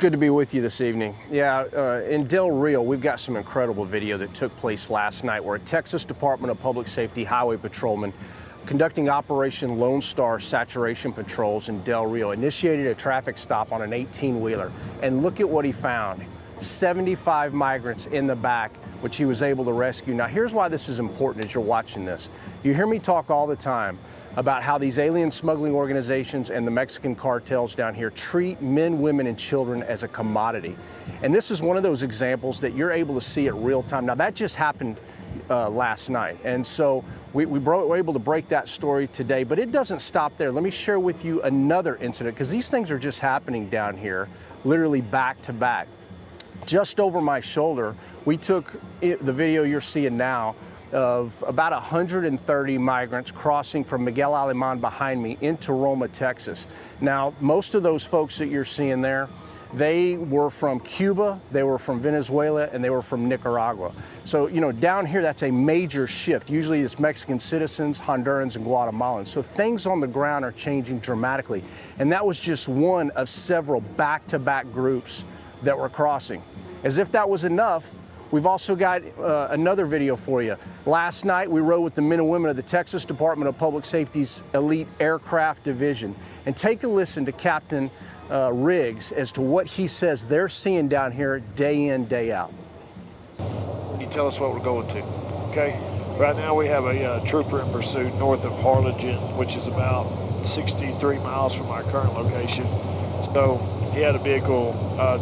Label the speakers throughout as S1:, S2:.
S1: Good to be with you this evening. Yeah, in Del Rio, we've got some incredible video that took place last night where a Texas Department of Public Safety highway patrolman conducting Operation Lone Star saturation patrols in Del Rio initiated a traffic stop on an 18-wheeler. And look at what he found. 75 migrants in the back, which he was able to rescue. Now, here's why this is important as you're watching this. You hear me talk all the time about how these alien smuggling organizations and the Mexican cartels down here treat men, women, and children as a commodity. And this is one of those examples that you're able to see at real time. Now, that just happened last night. And so we were able to break that story today, but it doesn't stop there. Let me share with you another incident, because these things are just happening down here, literally back to back. Just over my shoulder, we took the video you're seeing now of about 130 migrants crossing from Miguel Alemán behind me into Roma, Texas. Now, most of those folks that you're seeing there, they were from Cuba, they were from Venezuela, and they were from Nicaragua. So, you know, down here, that's a major shift. Usually it's Mexican citizens, Hondurans, and Guatemalans. So things on the ground are changing dramatically. And that was just one of several back-to-back groups that were crossing. As if that was enough, we've also got another video for you. Last night, we rode with the men and women of the Texas Department of Public Safety's Elite Aircraft Division. And take a listen to Captain Riggs as to what he says they're seeing down here day in, day out.
S2: Can you tell us what we're going to? Okay, right now we have a trooper in pursuit north of Harlingen, which is about 63 miles from our current location. So he had a vehicle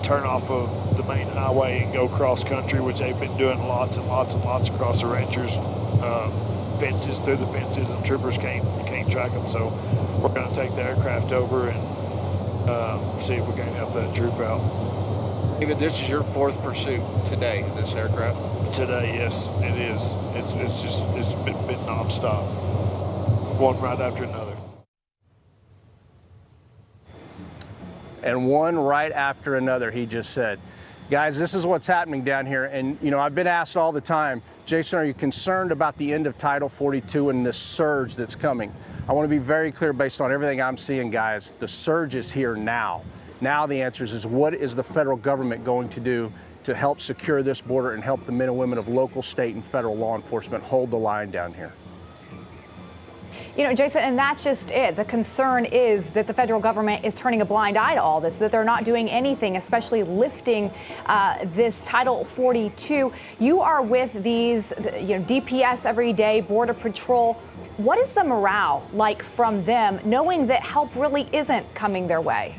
S2: turn off of the main highway and go cross country, which they've been doing lots and lots and lots across the ranchers, fences, through the fences, and troopers can't track them. So we're going to take the aircraft over and see if we can help that troop out.
S3: David, this is your fourth pursuit today, this aircraft?
S2: Today, yes, it is. It's been nonstop, one right after another.
S1: And one right after another, he just said. Guys, this is what's happening down here. And, you know, I've been asked all the time, Jason, are you concerned about the end of Title 42 and the surge that's coming? I want to be very clear based on everything I'm seeing, guys. The surge is here now. Now the answer is what is the federal government going to do to help secure this border and help the men and women of local, state, and federal law enforcement hold the line down here?
S4: You know, Jason, and that's just it. The concern is that the federal government is turning a blind eye to all this, that they're not doing anything, especially lifting this Title 42. You are with these, DPS every day, Border Patrol. What is the morale like from them, knowing that help really isn't coming their way?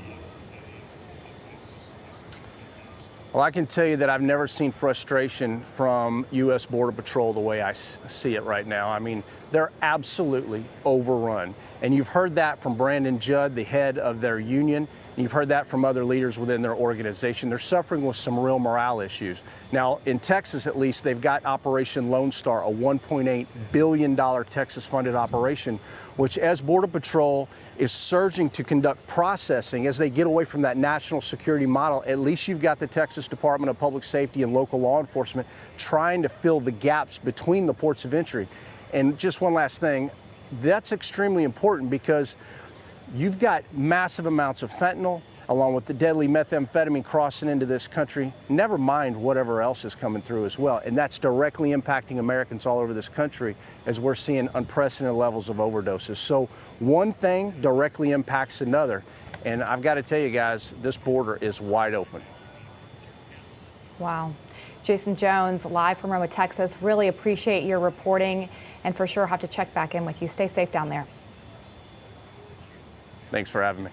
S1: Well, I can tell you that I've never seen frustration from U.S. Border Patrol the way I see it right now. I mean, they're absolutely overrun. And you've heard that from Brandon Judd, the head of their union. And you've heard that from other leaders within their organization. They're suffering with some real morale issues. Now, in Texas, at least, they've got Operation Lone Star, a $1.8 billion Texas-funded operation, which, as Border Patrol is surging to conduct processing as they get away from that national security model, at least you've got the Texas Department of Public Safety and local law enforcement trying to fill the gaps between the ports of entry. And just one last thing, that's extremely important because you've got massive amounts of fentanyl along with the deadly methamphetamine crossing into this country, never mind whatever else is coming through as well. And that's directly impacting Americans all over this country as we're seeing unprecedented levels of overdoses. So one thing directly impacts another. And I've got to tell you guys, this border is wide open.
S4: Wow. Jaeson Jones, live from Roma, Texas. Really appreciate your reporting and for sure have to check back in with you. Stay safe down there.
S1: Thanks for having me.